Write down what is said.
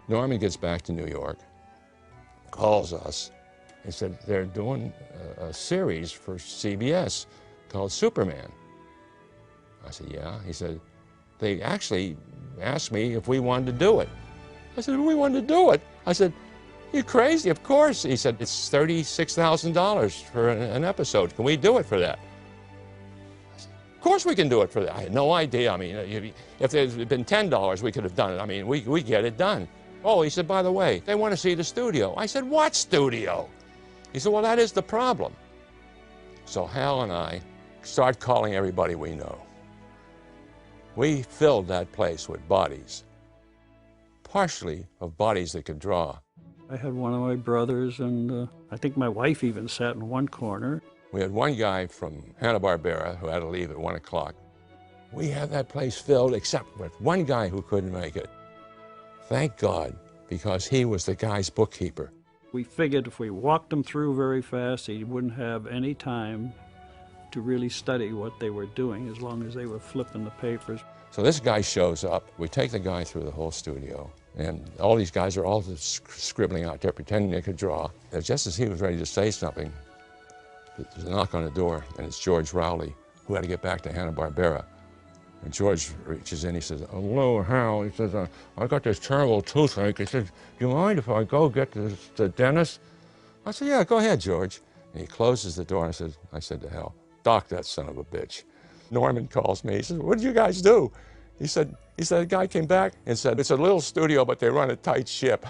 Norman gets back to New York, calls us, and said they're doing a series for CBS called Superman. I said, yeah. He said, they actually asked me if we wanted to do it. I said, we wanted to do it. I said, you're crazy, of course. He said, it's $36,000 for an episode. Can we do it for that? I said, of course we can do it for that. I had no idea. I mean, if there had been $10, we could have done it. I mean, we get it done. Oh, he said, by the way, they want to see the studio. I said, what studio? He said, well, that is the problem. So Hal and I start calling everybody we know. We filled that place with bodies, partially of bodies that could draw. I had one of my brothers, and I think my wife even sat in one corner. We had one guy from Hanna-Barbera who had to leave at 1 o'clock. We had that place filled except with one guy who couldn't make it. Thank God, because he was the guy's bookkeeper. We figured if we walked him through very fast, he wouldn't have any time to really study what they were doing as long as they were flipping the papers. So this guy shows up. We take the guy through the whole studio, and all these guys are all just scribbling out there, pretending they could draw. And just as he was ready to say something, there's a knock on the door, and it's George Rowley, who had to get back to Hanna-Barbera. And George reaches in, he says, hello, Hal. He says, I got this terrible toothache. He says, do you mind if I go get the dentist? I said, yeah, go ahead, George. And he closes the door, and I said to Hal, dock that son of a bitch. Norman calls me. He says, what did you guys do? He said, the guy came back and said, it's a little studio, but they run a tight ship.